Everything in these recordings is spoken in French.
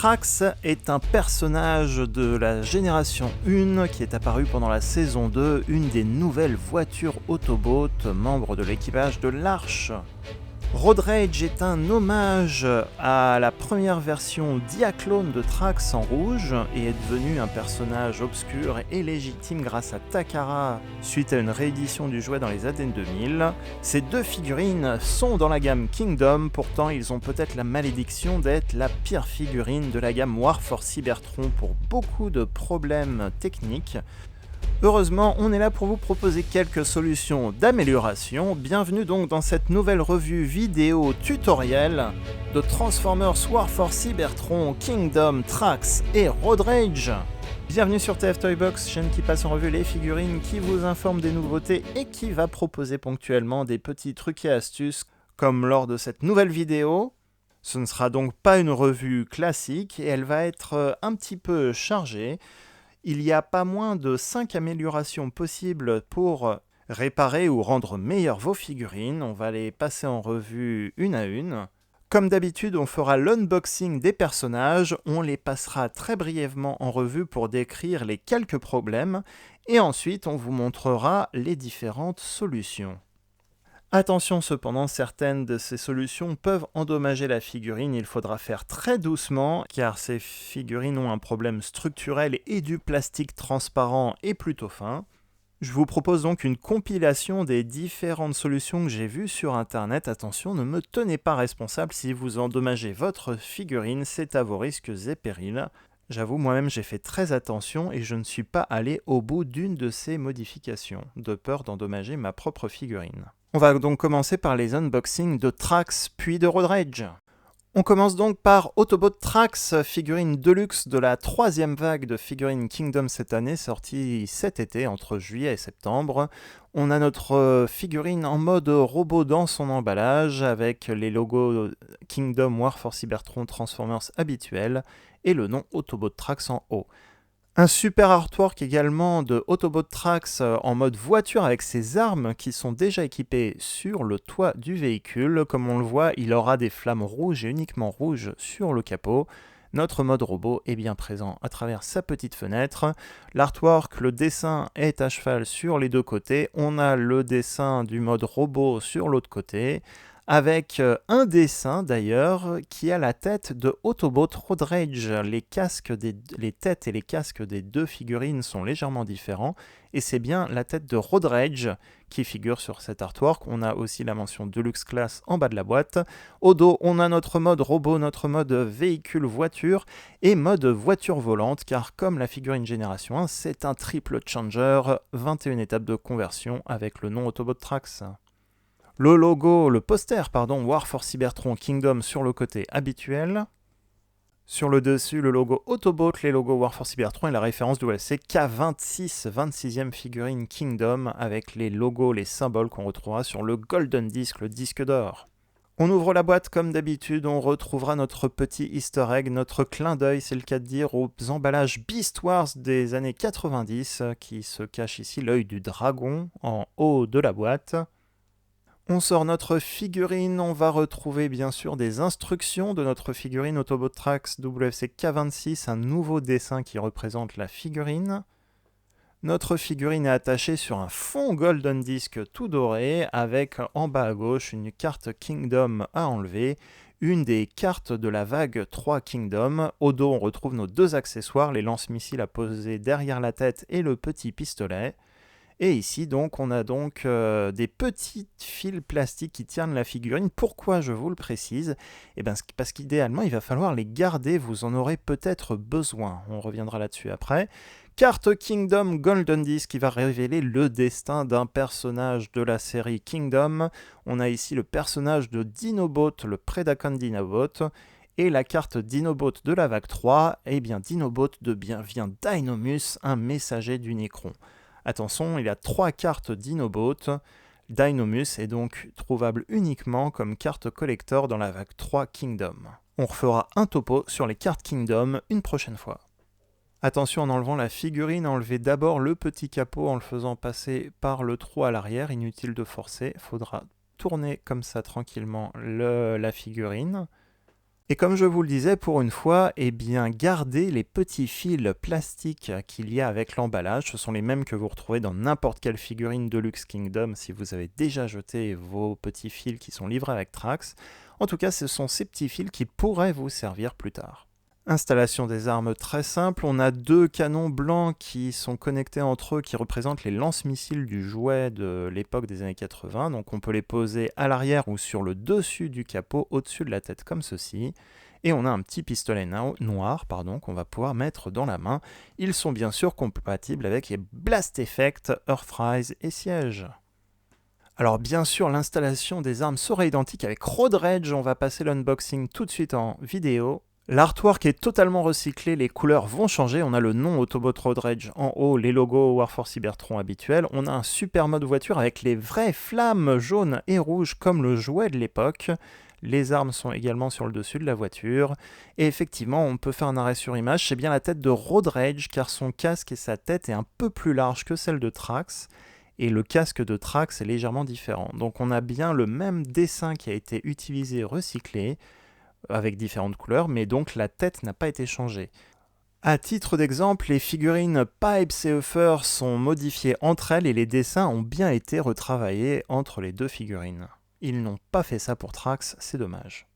Trax est un personnage de la génération 1 qui est apparu pendant la saison 2, une des nouvelles voitures Autobot, membre de l'équipage de l'Arche. Road Rage est un hommage à la première version Diaclone de Trax en rouge et est devenu un personnage obscur et légitime grâce à Takara suite à une réédition du jouet dans les années 2000. Ces deux figurines sont dans la gamme Kingdom, pourtant ils ont peut-être la malédiction d'être la pire figurine de la gamme War for Cybertron pour beaucoup de problèmes techniques. Heureusement, on est là pour vous proposer quelques solutions d'amélioration. Bienvenue donc dans cette nouvelle revue vidéo tutoriel de Transformers War for Cybertron, Kingdom, Trax et Road Rage. Bienvenue sur TF Toybox, chaîne qui passe en revue les figurines, qui vous informe des nouveautés et qui va proposer ponctuellement des petits trucs et astuces comme lors de cette nouvelle vidéo. Ce ne sera donc pas une revue classique et elle va être un petit peu chargée. Il y a pas moins de 5 améliorations possibles pour réparer ou rendre meilleures vos figurines. On va les passer en revue une à une. Comme d'habitude, on fera l'unboxing des personnages, on les passera très brièvement en revue pour décrire les quelques problèmes, et ensuite on vous montrera les différentes solutions. Attention cependant, certaines de ces solutions peuvent endommager la figurine, il faudra faire très doucement car ces figurines ont un problème structurel et du plastique transparent est plutôt fin. Je vous propose donc une compilation des différentes solutions que j'ai vues sur internet. Attention, ne me tenez pas responsable si vous endommagez votre figurine, c'est à vos risques et périls. J'avoue, moi-même j'ai fait très attention et je ne suis pas allé au bout d'une de ces modifications, de peur d'endommager ma propre figurine. On va donc commencer par les unboxings de Trax puis de Road Rage. On commence donc par Autobot Trax, figurine deluxe de la troisième vague de figurines Kingdom cette année, sortie cet été entre juillet et septembre. On a notre figurine en mode robot dans son emballage avec les logos Kingdom, War for Cybertron, Transformers habituels et le nom Autobot Trax en haut. Un super artwork également de Autobot Trax en mode voiture avec ses armes qui sont déjà équipées sur le toit du véhicule. Comme on le voit, il aura des flammes rouges et uniquement rouges sur le capot. Notre mode robot est bien présent à travers sa petite fenêtre. L'artwork, le dessin est à cheval sur les deux côtés. On a le dessin du mode robot sur l'autre côté, avec un dessin d'ailleurs qui a la tête de Autobot Road Rage. Les têtes et les casques des deux figurines sont légèrement différents et c'est bien la tête de Road Rage qui figure sur cet artwork. On a aussi la mention Deluxe Class en bas de la boîte. Au dos, on a notre mode robot, notre mode véhicule voiture et mode voiture volante car comme la figurine Génération 1, c'est un triple changer, 21 étapes de conversion avec le nom Autobot Trax. Le poster, War for Cybertron Kingdom sur le côté habituel. Sur le dessus, le logo Autobot, les logos War for Cybertron et la référence WLC K26, 26e figurine Kingdom avec les logos, les symboles qu'on retrouvera sur le Golden Disc, le disque d'or. On ouvre la boîte comme d'habitude, on retrouvera notre petit easter egg, notre clin d'œil, c'est le cas de dire, aux emballages Beast Wars des années 90 qui se cache ici l'œil du dragon en haut de la boîte. On sort notre figurine, on va retrouver bien sûr des instructions de notre figurine Autobot Trax WFC K26, un nouveau dessin qui représente la figurine. Notre figurine est attachée sur un fond Golden Disc tout doré, avec en bas à gauche une carte Kingdom à enlever, une des cartes de la vague 3 Kingdom. Au dos, on retrouve nos deux accessoires, les lance-missiles à poser derrière la tête et le petit pistolet. Et ici, donc, on a donc des petits fils plastiques qui tiennent la figurine. Pourquoi je vous le précise ? Parce qu'idéalement, il va falloir les garder. Vous en aurez peut-être besoin. On reviendra là-dessus après. Carte Kingdom Golden Disc qui va révéler le destin d'un personnage de la série Kingdom. On a ici le personnage de Dinobot, le Predacon Dinobot. Et la carte Dinobot de la vague 3, Dinobot vient Dynomus, un messager d'Unicron. Attention, il y a 3 cartes Dinobot. Dynomus est donc trouvable uniquement comme carte collector dans la vague 3 Kingdom. On refera un topo sur les cartes Kingdom une prochaine fois. Attention, en enlevant la figurine, enlevez d'abord le petit capot en le faisant passer par le trou à l'arrière. Inutile de forcer, il faudra tourner comme ça tranquillement la figurine. Et comme je vous le disais, pour une fois, eh bien, gardez les petits fils plastiques qu'il y a avec l'emballage. Ce sont les mêmes que vous retrouvez dans n'importe quelle figurine Deluxe Kingdom si vous avez déjà jeté vos petits fils qui sont livrés avec Trax. En tout cas, ce sont ces petits fils qui pourraient vous servir plus tard. Installation des armes très simple, on a 2 canons blancs qui sont connectés entre eux, qui représentent les lance-missiles du jouet de l'époque des années 80, donc on peut les poser à l'arrière ou sur le dessus du capot, au-dessus de la tête comme ceci, et on a un petit pistolet noir qu'on va pouvoir mettre dans la main. Ils sont bien sûr compatibles avec les Blast Effect, Earthrise et Siege. Alors bien sûr, l'installation des armes sera identique avec Road Rage, on va passer l'unboxing tout de suite en vidéo. L'artwork est totalement recyclé, les couleurs vont changer, on a le nom Autobot Road Rage en haut, les logos Warforce Cybertron habituels, on a un super mode voiture avec les vraies flammes jaunes et rouges comme le jouet de l'époque, les armes sont également sur le dessus de la voiture, et effectivement on peut faire un arrêt sur image, c'est bien la tête de Road Rage car son casque et sa tête est un peu plus large que celle de Trax, et le casque de Trax est légèrement différent, donc on a bien le même dessin qui a été utilisé, recyclé, avec différentes couleurs, mais donc la tête n'a pas été changée. À titre d'exemple, les figurines Pipes et Uffer sont modifiées entre elles et les dessins ont bien été retravaillés entre les 2 figurines. Ils n'ont pas fait ça pour Trax, c'est dommage.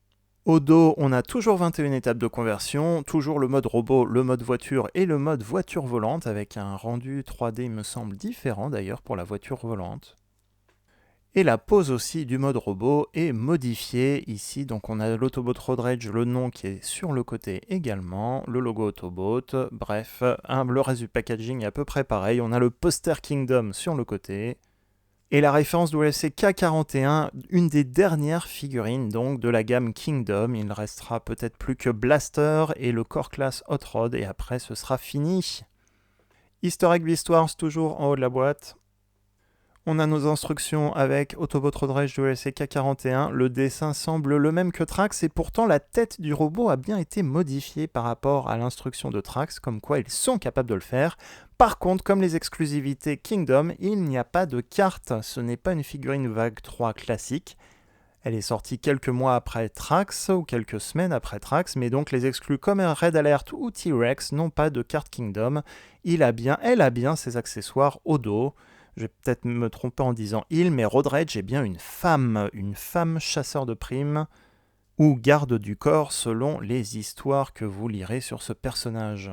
Au dos, on a toujours 21 étapes de conversion, toujours le mode robot, le mode voiture et le mode voiture volante, avec un rendu 3D, il me semble, différent d'ailleurs pour la voiture volante. Et la pose aussi du mode robot est modifiée ici, donc on a l'Autobot Road Rage, le nom qui est sur le côté également, le logo Autobot, bref, le reste du packaging est à peu près pareil, on a le poster Kingdom sur le côté, et la référence WFC K41, une des dernières figurines donc de la gamme Kingdom, il ne restera peut-être plus que Blaster et le Core Class Hot Rod, et après ce sera fini. Easter Egg Beastwars toujours en haut de la boîte. On a nos instructions avec Autobot Road Rage WLC K41, le dessin semble le même que Trax et pourtant la tête du robot a bien été modifiée par rapport à l'instruction de Trax, comme quoi ils sont capables de le faire. Par contre, comme les exclusivités Kingdom, il n'y a pas de carte, ce n'est pas une figurine Vague 3 classique. Elle est sortie quelques mois après Trax ou quelques semaines après Trax, mais donc les exclus comme Red Alert ou T-Rex n'ont pas de carte Kingdom. Elle a bien ses accessoires au dos. Je vais peut-être me tromper en disant il, mais Road Rage est bien une femme chasseur de primes ou garde du corps selon les histoires que vous lirez sur ce personnage.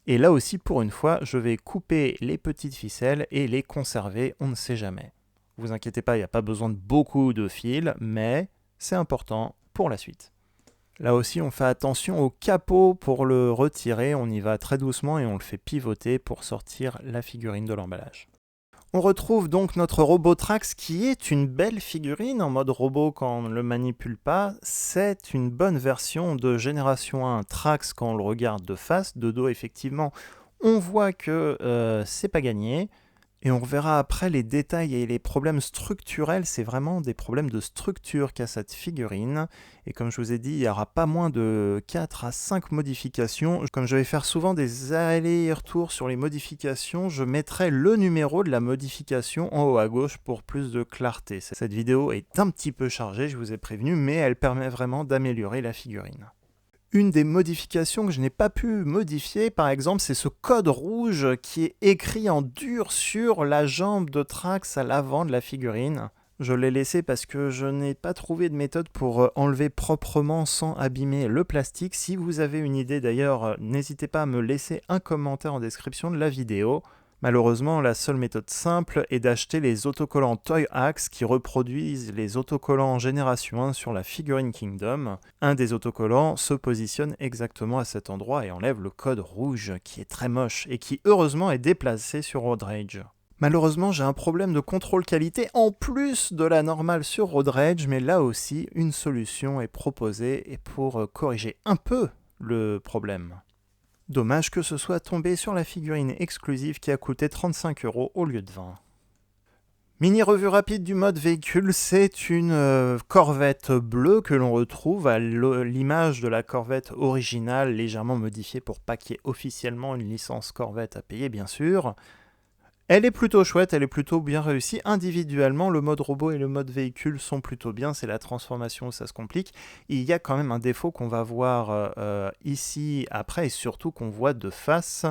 Et là aussi, pour une fois, je vais couper les petites ficelles et les conserver, on ne sait jamais. Vous inquiétez pas, il n'y a pas besoin de beaucoup de fils, mais c'est important pour la suite. Là aussi, on fait attention au capot pour le retirer, on y va très doucement et on le fait pivoter pour sortir la figurine de l'emballage. On retrouve donc notre robot Trax qui est une belle figurine en mode robot quand on ne le manipule pas. C'est une bonne version de Génération 1 Trax quand on le regarde de face. De dos, effectivement, on voit que c'est pas gagné. Et on reverra après les détails et les problèmes structurels, c'est vraiment des problèmes de structure qu'a cette figurine. Et comme je vous ai dit, il n'y aura pas moins de 4 à 5 modifications. Comme je vais faire souvent des allers-retours sur les modifications, je mettrai le numéro de la modification en haut à gauche pour plus de clarté. Cette vidéo est un petit peu chargée, je vous ai prévenu, mais elle permet vraiment d'améliorer la figurine. Une des modifications que je n'ai pas pu modifier, par exemple, c'est ce code rouge qui est écrit en dur sur la jambe de Trax à l'avant de la figurine. Je l'ai laissé parce que je n'ai pas trouvé de méthode pour enlever proprement sans abîmer le plastique. Si vous avez une idée d'ailleurs, n'hésitez pas à me laisser un commentaire en description de la vidéo. Malheureusement, la seule méthode simple est d'acheter les autocollants Toy Axe qui reproduisent les autocollants Génération 1 sur la figurine Kingdom. Un des autocollants se positionne exactement à cet endroit et enlève le code rouge qui est très moche et qui heureusement est déplacé sur Road Rage. Malheureusement, j'ai un problème de contrôle qualité en plus de la normale sur Road Rage, mais là aussi, une solution est proposée pour corriger un peu le problème. Dommage que ce soit tombé sur la figurine exclusive qui a coûté 35 € au lieu de 20. Mini revue rapide du mode véhicule, c'est une Corvette bleue que l'on retrouve à l'image de la Corvette originale, légèrement modifiée pour pas qu'il y ait officiellement une licence Corvette à payer bien sûr. Elle est plutôt chouette, elle est plutôt bien réussie. Individuellement, le mode robot et le mode véhicule sont plutôt bien. C'est la transformation où ça se complique. Il y a quand même un défaut qu'on va voir ici après et surtout qu'on voit de face.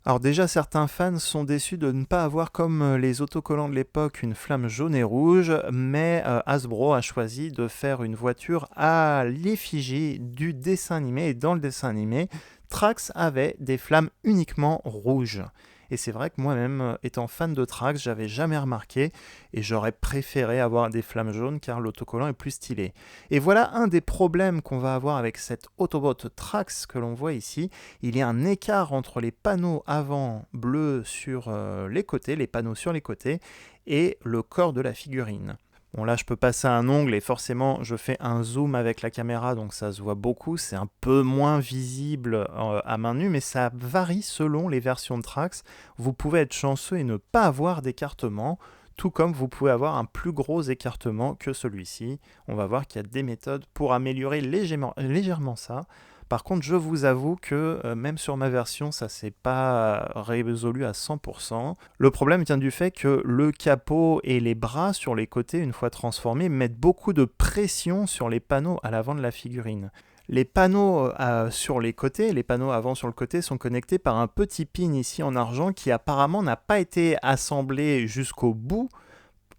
Alors déjà, certains fans sont déçus de ne pas avoir comme les autocollants de l'époque une flamme jaune et rouge, mais Hasbro a choisi de faire une voiture à l'effigie du dessin animé. Et dans le dessin animé, Trax avait des flammes uniquement rouges. Et c'est vrai que moi-même, étant fan de Trax, j'avais jamais remarqué et j'aurais préféré avoir des flammes jaunes car l'autocollant est plus stylé. Et voilà un des problèmes qu'on va avoir avec cette Autobot Trax que l'on voit ici. Il y a un écart entre les panneaux avant bleus sur les côtés, les panneaux sur les côtés, et le corps de la figurine. Bon là je peux passer un ongle et forcément je fais un zoom avec la caméra donc ça se voit beaucoup, c'est un peu moins visible à main nue mais ça varie selon les versions de Trax. Vous pouvez être chanceux et ne pas avoir d'écartement, tout comme vous pouvez avoir un plus gros écartement que celui-ci. On va voir qu'il y a des méthodes pour améliorer légèrement ça. Par contre, je vous avoue que même sur ma version, ça s'est pas résolu à 100%. Le problème vient du fait que le capot et les bras sur les côtés, une fois transformés, mettent beaucoup de pression sur les panneaux à l'avant de la figurine. Les panneaux sur les côtés, les panneaux avant sur le côté sont connectés par un petit pin ici en argent qui apparemment n'a pas été assemblé jusqu'au bout.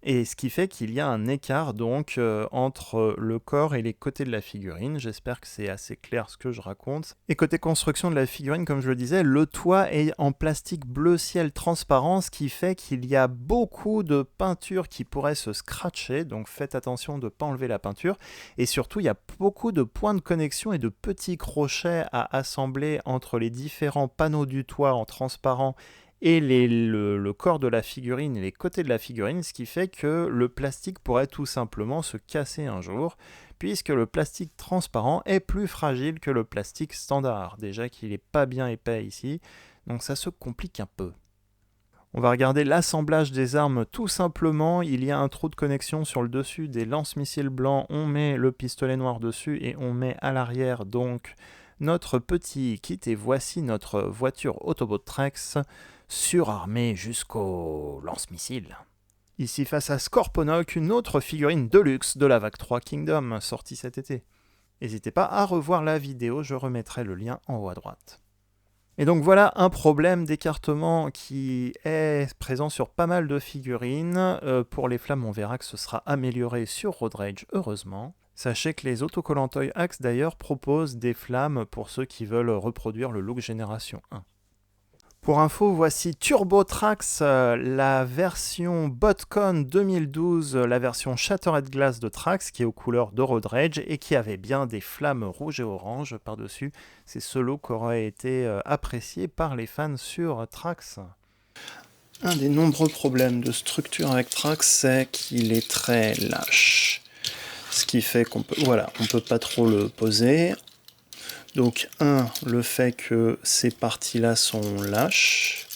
Et ce qui fait qu'il y a un écart donc entre le corps et les côtés de la figurine. J'espère que c'est assez clair ce que je raconte. Et côté construction de la figurine, comme je le disais, le toit est en plastique bleu ciel transparent, ce qui fait qu'il y a beaucoup de peinture qui pourrait se scratcher. Donc faites attention de ne pas enlever la peinture. Et surtout, il y a beaucoup de points de connexion et de petits crochets à assembler entre les différents panneaux du toit en transparent et le corps de la figurine et les côtés de la figurine, ce qui fait que le plastique pourrait tout simplement se casser un jour, puisque le plastique transparent est plus fragile que le plastique standard. Déjà qu'il n'est pas bien épais ici, donc ça se complique un peu. On va regarder l'assemblage des armes tout simplement. Il y a un trou de connexion sur le dessus des lance-missiles blancs. On met le pistolet noir dessus et on met à l'arrière donc notre petit kit. Et voici notre voiture Autobot Trax surarmée jusqu'au lance-missiles. Ici face à Scorponok, une autre figurine de luxe de la vague 3 Kingdom sortie cet été. N'hésitez pas à revoir la vidéo, je remettrai le lien en haut à droite. Et donc voilà un problème d'écartement qui est présent sur pas mal de figurines. Pour les flammes, on verra que ce sera amélioré sur Road Rage, heureusement. Sachez que les autocollants Toy Axe d'ailleurs proposent des flammes pour ceux qui veulent reproduire le look Génération 1. Pour info, voici Turbo Trax, la version BotCon 2012, la version Shattered Glass de Trax, qui est aux couleurs de Road Rage et qui avait bien des flammes rouges et oranges par-dessus. C'est ce look qui aurait été apprécié par les fans sur Trax. Un des nombreux problèmes de structure avec Trax, c'est qu'il est très lâche. Ce qui fait qu'on peut, on peut pas trop le poser. Donc le fait que ces parties-là sont lâches,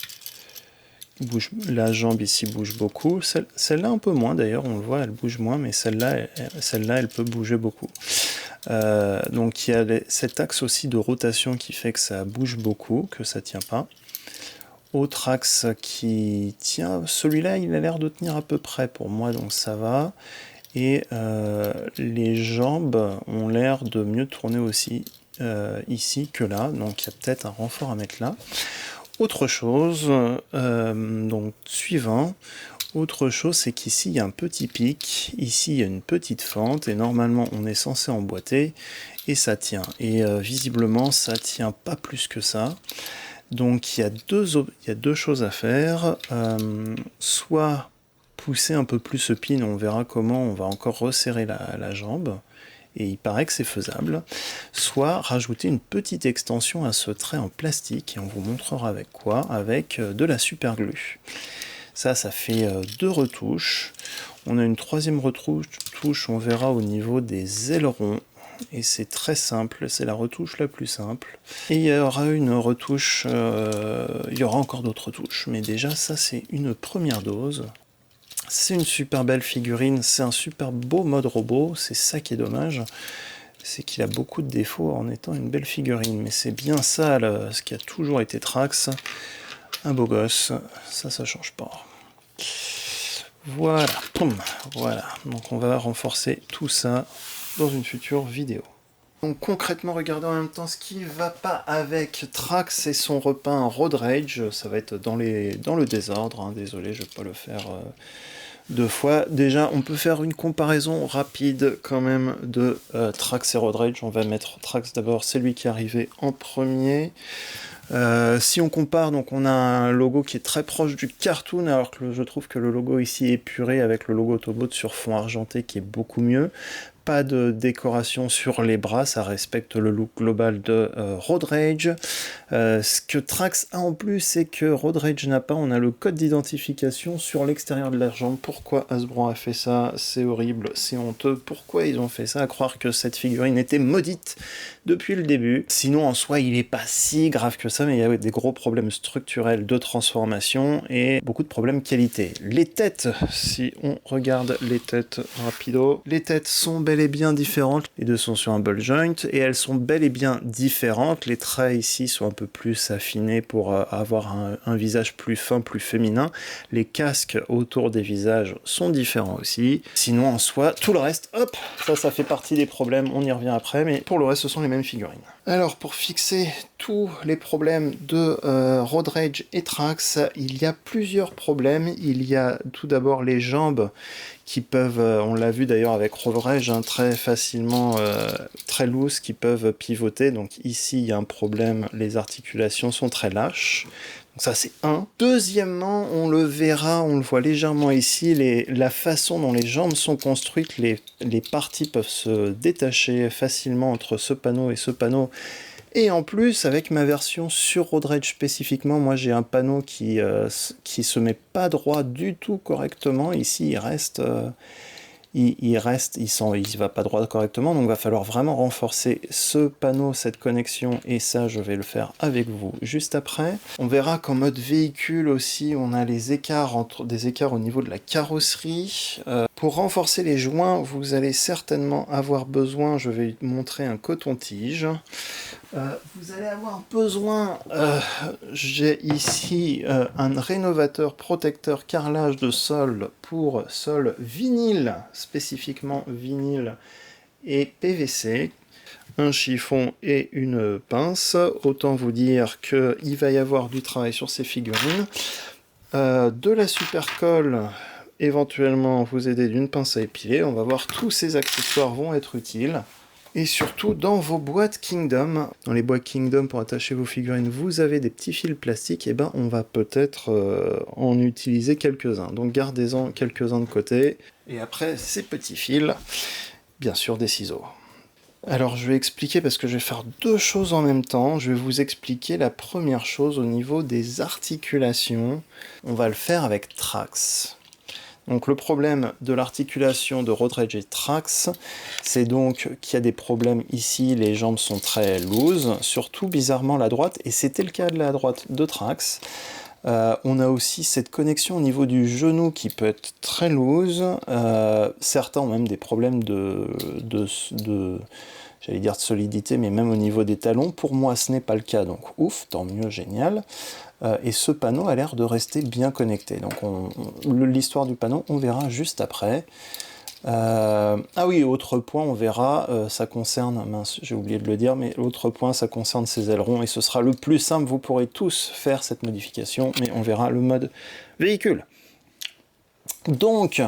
la jambe ici bouge beaucoup, celle-là un peu moins d'ailleurs, on le voit, elle bouge moins, mais celle-là, elle peut bouger beaucoup. Donc il y a cet axe aussi de rotation qui fait que ça bouge beaucoup, que ça tient pas. Autre axe qui tient, celui-là il a l'air de tenir à peu près pour moi, donc ça va. Et les jambes ont l'air de mieux tourner aussi ici que là, donc il y a peut-être un renfort à mettre là. Autre chose, donc suivant, autre chose c'est qu'ici il y a un petit pic, ici il y a une petite fente et normalement on est censé emboîter et ça tient. Et visiblement ça tient pas plus que ça. Donc il y a deux choses à faire, soit pousser un peu plus ce pin, on verra comment on va encore resserrer la jambe. Et il paraît que c'est faisable, soit rajouter une petite extension à ce trait en plastique, et on vous montrera avec quoi, avec de la super glue. Ça fait deux retouches. On a une troisième retouche, on verra au niveau des ailerons, et c'est très simple, c'est la retouche la plus simple. Et il y aura une retouche, il y aura encore d'autres retouches, mais déjà ça c'est une première dose. C'est une super belle figurine, c'est un super beau mode robot, c'est ça qui est dommage, c'est qu'il a beaucoup de défauts en étant une belle figurine, mais c'est bien ça ce qui a toujours été Trax, un beau gosse, ça change pas. Voilà, poum, voilà. Donc on va renforcer tout ça dans une future vidéo. Donc concrètement, regardez en même temps ce qui va pas avec Trax et son repeint Road Rage. Ça va être dans le désordre, hein. Désolé, je vais pas le faire deux fois. Déjà, on peut faire une comparaison rapide quand même de Trax et Road Rage. On va mettre Trax d'abord, c'est lui qui est arrivé en premier. Si on compare, donc on a un logo qui est très proche du cartoon, alors que je trouve que le logo ici est épuré avec le logo Autobot sur fond argenté qui est beaucoup mieux. Pas de décoration sur les bras, ça respecte le look global de Road Rage. Ce que Trax a en plus, c'est que Road Rage n'a pas, on a le code d'identification sur l'extérieur de la jambe. Pourquoi Hasbro a fait ça? C'est horrible, c'est honteux. Pourquoi ils ont fait ça? À croire que cette figurine était maudite depuis le début. Sinon, en soi, il n'est pas si grave que ça, mais il y a des gros problèmes structurels de transformation et beaucoup de problèmes qualité. Les têtes, si on regarde les têtes rapido, les têtes sont bel et bien différentes. Les deux sont sur un ball joint et elles sont bel et bien différentes. Les traits ici sont un peu plus affinés pour avoir un visage plus fin, plus féminin. Les casques autour des visages sont différents aussi. Sinon, en soi, tout le reste, hop, ça fait partie des problèmes. On y revient après, mais pour le reste, ce sont les mêmes figurines. Alors, pour fixer tous les problèmes de Road Rage et Trax, il y a plusieurs problèmes. Il y a tout d'abord les jambes qui peuvent, on l'a vu d'ailleurs avec Road Rage, hein, très facilement, très loose, qui peuvent pivoter. Donc ici, il y a un problème, les articulations sont très lâches. Donc ça, c'est un. Deuxièmement, on le verra, on le voit légèrement ici, la façon dont les jambes sont construites, les parties peuvent se détacher facilement entre ce panneau et ce panneau. Et en plus, avec ma version sur Road Rage spécifiquement, moi j'ai un panneau qui se met pas droit du tout correctement. Ici, il va pas droit correctement, donc il va falloir vraiment renforcer ce panneau, cette connexion, et ça je vais le faire avec vous juste après. On verra qu'en mode véhicule aussi, on a des écarts au niveau de la carrosserie. Pour renforcer les joints, vous allez certainement avoir besoin, je vais montrer un coton-tige. Vous allez avoir besoin, j'ai ici un rénovateur protecteur carrelage de sol pour sol vinyle, spécifiquement vinyle et PVC, un chiffon et une pince. Autant vous dire qu'il va y avoir du travail sur ces figurines. De la super colle, éventuellement vous aider d'une pince à épiler. On va voir, tous ces accessoires vont être utiles. Et surtout, dans vos boîtes Kingdom, dans les boîtes Kingdom pour attacher vos figurines, vous avez des petits fils plastiques, et ben on va peut-être en utiliser quelques-uns. Donc gardez-en quelques-uns de côté. Et après, ces petits fils, bien sûr des ciseaux. Alors je vais expliquer, parce que je vais faire deux choses en même temps. Je vais vous expliquer la première chose au niveau des articulations. On va le faire avec Trax. Donc le problème de l'articulation de Road Rage et Trax, c'est donc qu'il y a des problèmes ici, les jambes sont très loose, surtout bizarrement la droite, et c'était le cas de la droite de Trax. On a aussi cette connexion au niveau du genou qui peut être très loose. Certains ont même des problèmes j'allais dire de solidité, mais même au niveau des talons. Pour moi, ce n'est pas le cas, donc ouf, tant mieux, génial. Et ce panneau a l'air de rester bien connecté. Donc l'histoire du panneau, on verra juste après. Ah oui, autre point, on verra, ça concerne, mince, j'ai oublié de le dire, mais l'autre point, ça concerne ces ailerons, et ce sera le plus simple, vous pourrez tous faire cette modification, mais on verra le mode véhicule. Donc,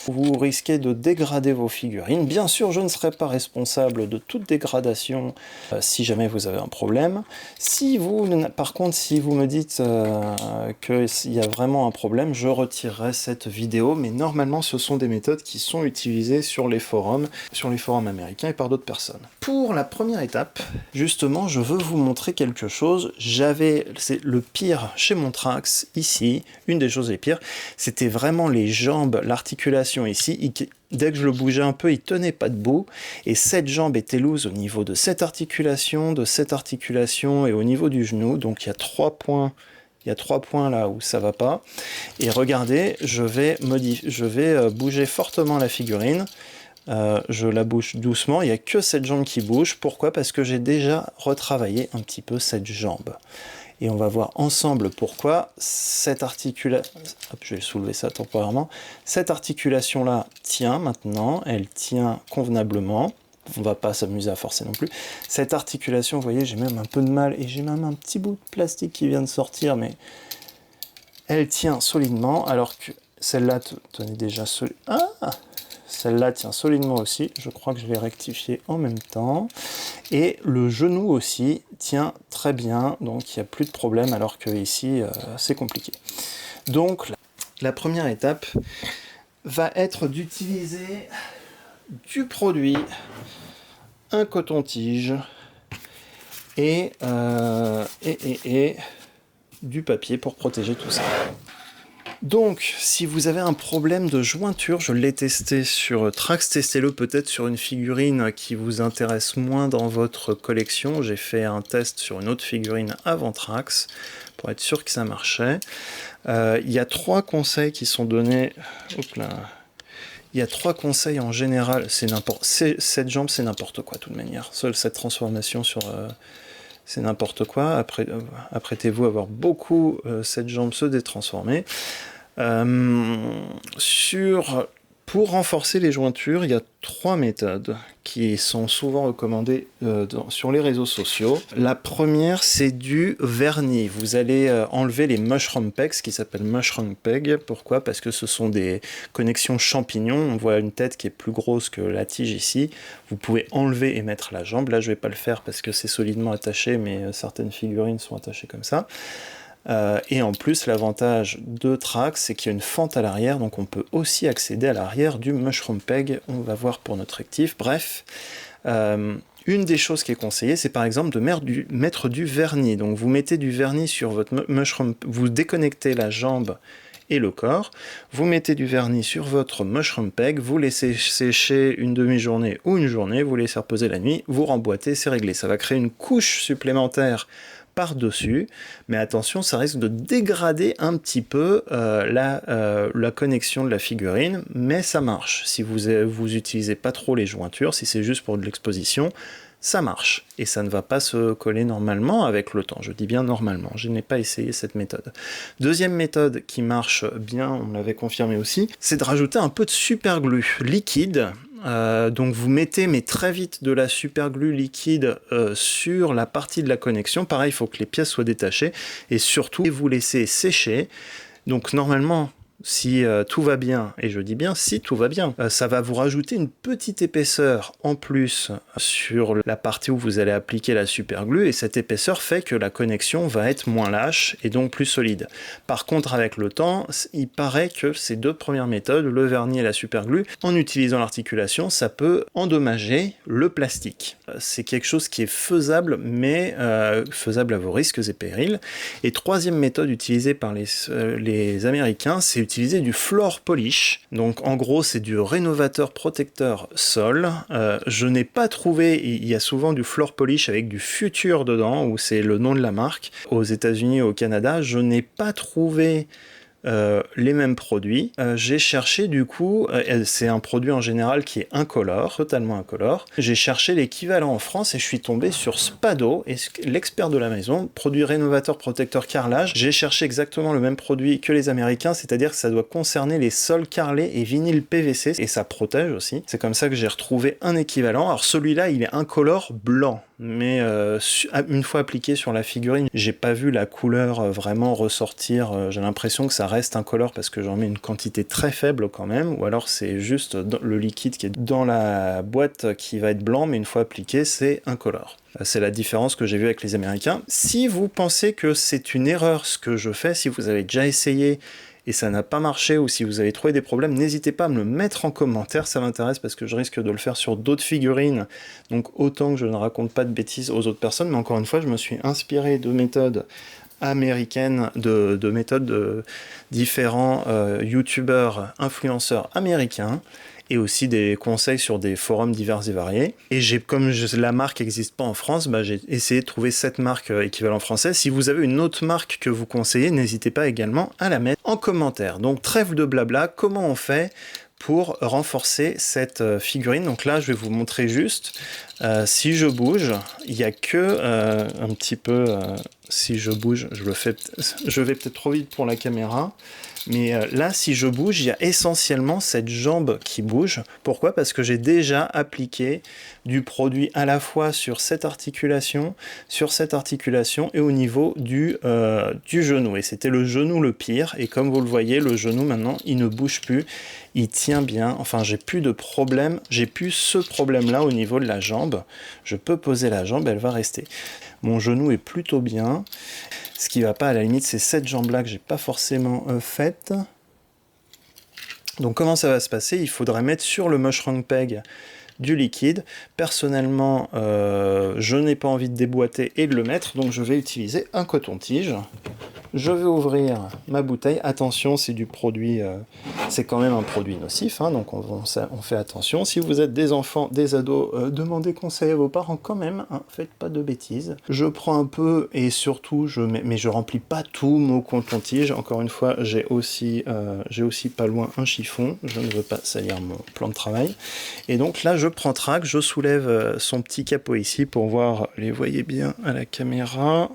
vous risquez de dégrader vos figurines. Bien sûr, je ne serai pas responsable de toute dégradation si jamais vous avez un problème. Par contre, si vous me dites qu'il y a vraiment un problème, je retirerai cette vidéo, mais normalement, ce sont des méthodes qui sont utilisées sur les forums américains et par d'autres personnes. Pour la première étape, justement, je veux vous montrer quelque chose. C'est le pire chez mon Trax, ici, une des choses les pires, c'était vraiment les jambes, l'articulation ici, dès que je le bougeais un peu, il tenait pas debout, et cette jambe était loose au niveau de cette articulation et au niveau du genou, donc il y a 3 points. Il y a 3 points là où ça va pas. Et regardez, je vais bouger fortement la figurine. Je la bouge doucement, il n'y a que cette jambe qui bouge. Pourquoi? Parce que j'ai déjà retravaillé un petit peu cette jambe. Et on va voir ensemble pourquoi cette articulation... Hop, je vais soulever ça temporairement. Cette articulation-là tient maintenant, elle tient convenablement. On ne va pas s'amuser à forcer non plus. Cette articulation, vous voyez, j'ai même un peu de mal et j'ai même un petit bout de plastique qui vient de sortir, mais elle tient solidement, alors que celle-là tenait déjà solide. Ah! Celle-là tient solidement aussi, je crois que je vais rectifier en même temps. Et le genou aussi tient très bien, donc il n'y a plus de problème, alors que ici c'est compliqué. Donc la première étape va être d'utiliser du produit, un coton-tige et du papier pour protéger tout ça. Donc, si vous avez un problème de jointure, je l'ai testé sur Trax, testez-le peut-être sur une figurine qui vous intéresse moins dans votre collection. J'ai fait un test sur une autre figurine avant Trax, pour être sûr que ça marchait. Il y a 3 conseils qui sont donnés... Hop là. Il y a 3 conseils en général, cette jambe c'est n'importe quoi de toute manière. Seule cette transformation sur... c'est n'importe quoi, apprêtez-vous à voir beaucoup cette jambe se détransformer. Pour renforcer les jointures, il y a 3 méthodes qui sont souvent recommandées sur les réseaux sociaux. La première, c'est du vernis. Vous allez enlever les mushroom pegs, ce qui s'appelle mushroom peg. Pourquoi? Parce que ce sont des connexions champignons. On voit une tête qui est plus grosse que la tige ici. Vous pouvez enlever et mettre la jambe. Là, je ne vais pas le faire parce que c'est solidement attaché, mais certaines figurines sont attachées comme ça. Et en plus, l'avantage de Trax, c'est qu'il y a une fente à l'arrière, donc on peut aussi accéder à l'arrière du mushroom peg. On va voir pour notre actif. Bref, une des choses qui est conseillée, c'est par exemple de mettre du vernis. Donc vous mettez du vernis sur votre mushroom, vous déconnectez la jambe et le corps, vous mettez du vernis sur votre mushroom peg, vous laissez sécher une demi-journée ou une journée, vous laissez reposer la nuit, vous remboîtez, c'est réglé. Ça va créer une couche supplémentaire par-dessus, mais attention, ça risque de dégrader un petit peu la connexion de la figurine, mais ça marche. Si vous utilisez pas trop les jointures, si c'est juste pour de l'exposition, ça marche, et ça ne va pas se coller normalement avec le temps. Je dis bien normalement, je n'ai pas essayé cette méthode. Deuxième méthode qui marche bien, on l'avait confirmé aussi, c'est de rajouter un peu de superglue liquide. Donc vous mettez mais très vite de la superglue liquide sur la partie de la connexion. Pareil, il faut que les pièces soient détachées et surtout vous laissez sécher. Donc normalement, si tout va bien, et je dis bien si tout va bien, ça va vous rajouter une petite épaisseur en plus sur la partie où vous allez appliquer la superglue, et cette épaisseur fait que la connexion va être moins lâche et donc plus solide. Par contre, avec le temps, il paraît que ces 2 premières méthodes, le vernis et la superglue, en utilisant l'articulation, ça peut endommager le plastique. C'est quelque chose qui est faisable, mais faisable à vos risques et périls. Et troisième méthode utilisée par les Américains, c'est utiliser du floor polish. Donc en gros, c'est du rénovateur protecteur sol. Je n'ai pas trouvé, il y a souvent du floor polish avec du futur dedans, où c'est le nom de la marque. Aux États-Unis et au Canada, je n'ai pas trouvé les mêmes produits. J'ai cherché du coup, c'est un produit en général qui est incolore, totalement incolore. J'ai cherché l'équivalent en France et je suis tombé sur Spado, l'expert de la maison, produit rénovateur protecteur carrelage. J'ai cherché exactement le même produit que les Américains, c'est-à-dire que ça doit concerner les sols carrelés et vinyle PVC, et ça protège aussi. C'est comme ça que j'ai retrouvé un équivalent. Alors celui-là, il est incolore blanc, mais une fois appliqué sur la figurine, j'ai pas vu la couleur vraiment ressortir. J'ai l'impression que ça reste incolore parce que j'en mets une quantité très faible quand même, ou alors c'est juste le liquide qui est dans la boîte qui va être blanc, mais une fois appliqué, c'est incolore. C'est la différence que j'ai vue avec les Américains. Si vous pensez que c'est une erreur ce que je fais, si vous avez déjà essayé et ça n'a pas marché, ou si vous avez trouvé des problèmes, n'hésitez pas à me le mettre en commentaire, ça m'intéresse parce que je risque de le faire sur d'autres figurines, donc autant que je ne raconte pas de bêtises aux autres personnes, mais encore une fois, je me suis inspiré de méthodes américaines, de méthodes de différents youtubeurs, influenceurs américains, et aussi des conseils sur des forums divers et variés. Et comme la marque n'existe pas en France, j'ai essayé de trouver cette marque équivalent français. Si vous avez une autre marque que vous conseillez, n'hésitez pas également à la mettre en commentaire. Donc trêve de blabla, comment on fait pour renforcer cette figurine. Donc là, je vais vous montrer juste. Si je bouge, il n'y a que un petit peu... si je bouge, je vais peut-être trop vite pour la caméra. Mais là, si je bouge, il y a essentiellement cette jambe qui bouge. Pourquoi? Parce que j'ai déjà appliqué du produit à la fois sur cette articulation et au niveau du genou. Et c'était le genou le pire. Et comme vous le voyez, le genou maintenant, il ne bouge plus. Il tient bien. Enfin, j'ai plus de problème. J'ai plus ce problème-là au niveau de la jambe. Je peux poser la jambe, elle va rester. Mon genou est plutôt bien. Ce qui va pas, à la limite, c'est cette jambe-là que j'ai pas forcément faite. Donc comment ça va se passer? Il faudrait mettre sur le mushroom peg du liquide. Personnellement, je n'ai pas envie de déboîter et de le mettre, donc je vais utiliser un coton-tige. Je vais ouvrir ma bouteille. Attention, c'est du produit, c'est quand même un produit nocif, hein, donc on fait attention. Si vous êtes des enfants, des ados, demandez conseil à vos parents quand même, hein, faites pas de bêtises. Je prends un peu et surtout, mais je remplis pas tout mon coton-tige. Encore une fois, j'ai aussi pas loin un chiffon. Je ne veux pas salir mon plan de travail. Et donc là, je prends trac, je soulève son petit capot ici pour voir, les voyez bien à la caméra.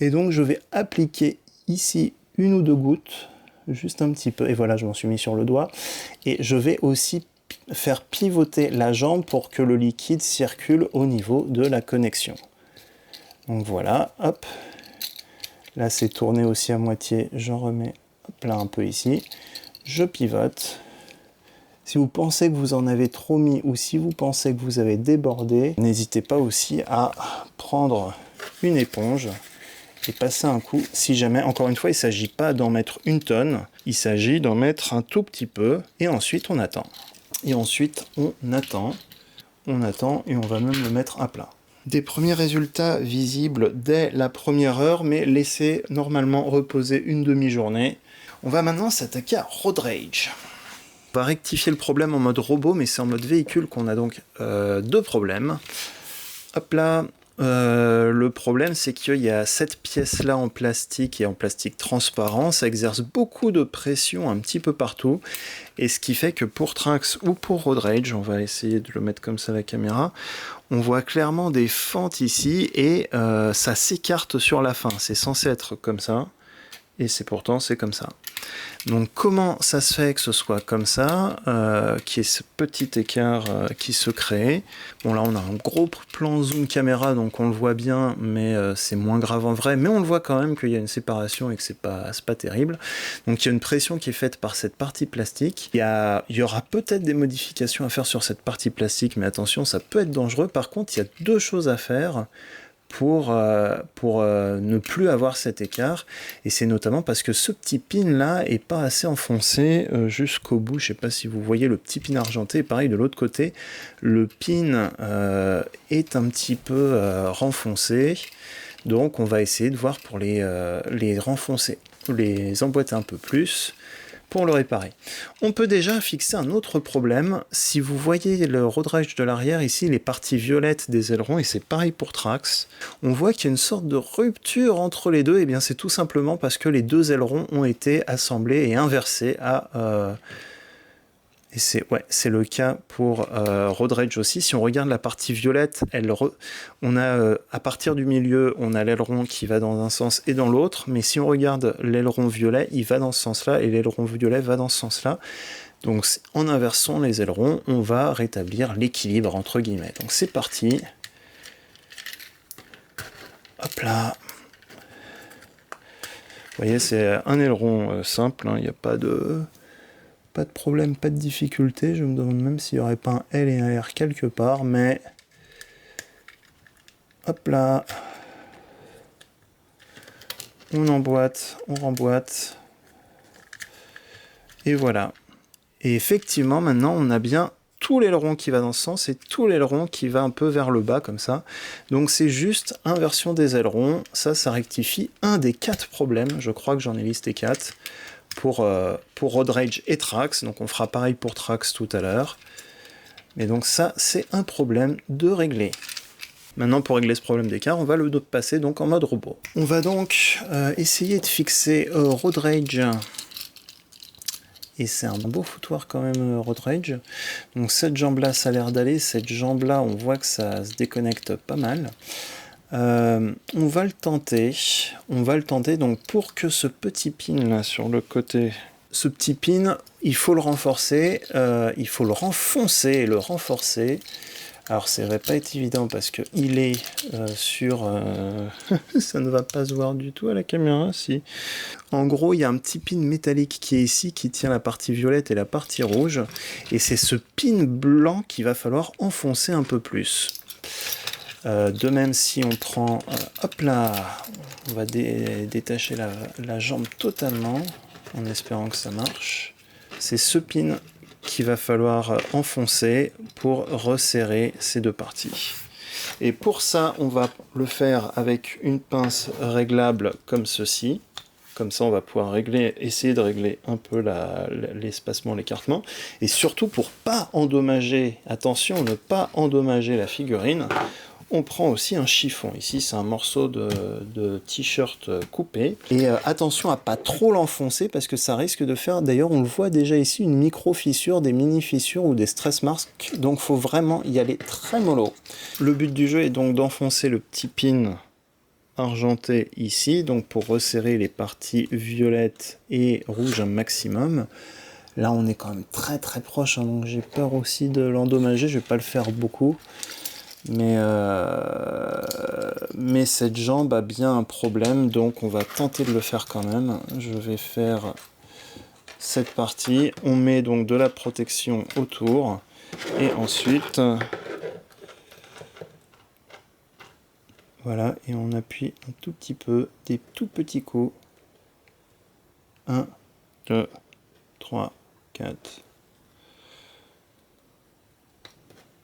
Et donc je vais appliquer ici une ou deux gouttes, juste un petit peu, et voilà, je m'en suis mis sur le doigt. Et je vais aussi faire pivoter la jambe pour que le liquide circule au niveau de la connexion. Donc voilà, hop. Là c'est tourné aussi à moitié, j'en remets hop, là un peu ici. Je pivote. Si vous pensez que vous en avez trop mis ou si vous pensez que vous avez débordé, n'hésitez pas aussi à prendre une éponge et passer un coup, si jamais, encore une fois, il ne s'agit pas d'en mettre une tonne, il s'agit d'en mettre un tout petit peu, et ensuite on attend. Et ensuite on attend et on va même le mettre à plat. Des premiers résultats visibles dès la première heure, mais laissez normalement reposer une demi-journée. On va maintenant s'attaquer à Road Rage. On va rectifier le problème en mode robot, mais c'est en mode véhicule qu'on a donc deux problèmes. Hop là. Le problème, c'est qu'il y a cette pièce-là en plastique et en plastique transparent, ça exerce beaucoup de pression un petit peu partout, et ce qui fait que pour Trax ou pour Road Rage, on va essayer de le mettre comme ça à la caméra, on voit clairement des fentes ici, et ça s'écarte sur la fin, c'est censé être comme ça, et pourtant c'est comme ça. Donc comment ça se fait que ce soit comme ça, qu'il y ait ce petit écart qui se crée. Bon là on a un gros plan zoom caméra donc on le voit bien, mais c'est moins grave en vrai, mais on le voit quand même qu'il y a une séparation et que c'est pas terrible. Donc il y a une pression qui est faite par cette partie plastique. Il y aura peut-être des modifications à faire sur cette partie plastique, mais attention, ça peut être dangereux. Par contre, il y a deux choses à faire pour ne plus avoir cet écart, et c'est notamment parce que ce petit pin là est pas assez enfoncé jusqu'au bout. Je sais pas si vous voyez le petit pin argenté, et pareil de l'autre côté, le pin est un petit peu renfoncé, donc on va essayer de voir pour les renfoncer, les emboîter un peu plus pour le réparer. On peut déjà fixer un autre problème. Si vous voyez le Road Rage de l'arrière, ici les parties violettes des ailerons, et c'est pareil pour Trax, on voit qu'il y a une sorte de rupture entre les deux, et bien c'est tout simplement parce que les deux ailerons ont été assemblés et inversés à... Et c'est le cas pour Road Rage aussi. Si on regarde la partie violette, on a à partir du milieu, on a l'aileron qui va dans un sens et dans l'autre. Mais si on regarde l'aileron violet, il va dans ce sens-là et l'aileron violet va dans ce sens-là. Donc en inversant les ailerons, on va rétablir l'équilibre entre guillemets. Donc c'est parti. Hop là. Vous voyez, c'est un aileron simple. Il n'y a pas de problème, pas de difficulté. Je me demande même s'il n'y aurait pas un L et un R quelque part, mais hop là, on emboîte, on remboîte, et voilà. Et effectivement, maintenant, on a bien tout l'aileron qui va dans ce sens et tout l'aileron qui va un peu vers le bas, comme ça. Donc c'est juste inversion des ailerons. Ça rectifie un des 4 problèmes. Je crois que j'en ai listé 4. Pour Road Rage et Trax, donc on fera pareil pour Trax tout à l'heure. Mais donc ça, c'est un problème de régler. Maintenant, pour régler ce problème d'écart, on va le passer donc en mode robot. On va donc essayer de fixer Road Rage Et c'est un beau foutoir quand même, Road Rage. Donc cette jambe-là, ça a l'air d'aller. Cette jambe-là, on voit que ça se déconnecte pas mal. On va le tenter. On va le tenter. Donc pour que ce petit pin là sur le côté, ce petit pin, il faut le renforcer. Il faut le renfoncer et le renforcer. Alors ça va pas être évident parce que il est sur... ça ne va pas se voir du tout à la caméra, si. En gros, il y a un petit pin métallique qui est ici, qui tient la partie violette et la partie rouge. Et c'est ce pin blanc qu'il va falloir enfoncer un peu plus. De même, si on prend... hop là, on va détacher la jambe totalement, en espérant que ça marche. C'est ce pin qu'il va falloir enfoncer pour resserrer ces deux parties. Et pour ça, on va le faire avec une pince réglable comme ceci. Comme ça, on va pouvoir essayer de régler un peu l'espacement, l'écartement. Et surtout, pour pas endommager, attention, ne pas endommager la figurine, on prend aussi un chiffon. Ici, c'est un morceau de t-shirt coupé. Et attention à pas trop l'enfoncer parce que ça risque de faire, d'ailleurs, on le voit déjà ici, une micro-fissure, des mini-fissures ou des stress marks. Donc, il faut vraiment y aller très mollo. Le but du jeu est donc d'enfoncer le petit pin argenté ici, donc pour resserrer les parties violettes et rouges un maximum. Là, on est quand même très très proche, hein, donc j'ai peur aussi de l'endommager. Je vais pas le faire beaucoup. Mais cette jambe a bien un problème, donc on va tenter de le faire quand même. Je vais faire cette partie. On met donc de la protection autour. Et ensuite, voilà, et on appuie un tout petit peu, des tout petits coups. 1, 2, 3, 4.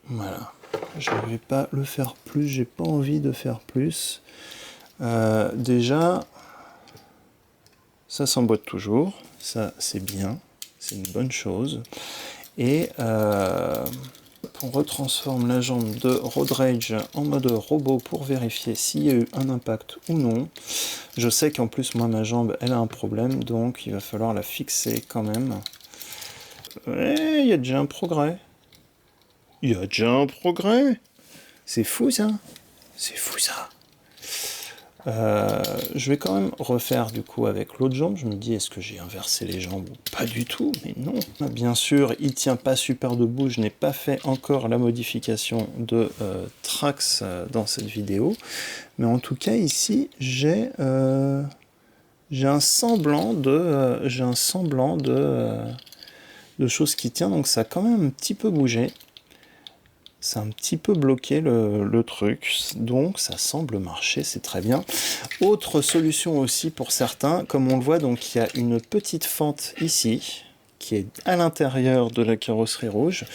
Voilà. Je ne vais pas le faire plus, j'ai pas envie de faire plus. Déjà, ça s'emboîte toujours, ça c'est bien, c'est une bonne chose. Et on retransforme la jambe de Road Rage en mode robot pour vérifier s'il y a eu un impact ou non. Je sais qu'en plus, moi, ma jambe, elle a un problème, donc il va falloir la fixer quand même. Et il y a déjà un progrès. Il y a déjà un progrès. C'est fou ça. C'est fou ça. Je vais quand même refaire du coup avec l'autre jambe. Je me dis, est-ce que j'ai inversé les jambes ou pas du tout? Mais non. Bien sûr, il tient pas super debout. Je n'ai pas fait encore la modification de Trax dans cette vidéo. Mais en tout cas, ici, j'ai un semblant de choses qui tient. Donc ça a quand même un petit peu bougé. C'est un petit peu bloqué le truc, donc ça semble marcher, c'est très bien. Autre solution aussi pour certains, comme on le voit, donc il y a une petite fente ici, qui est à l'intérieur de la carrosserie rouge,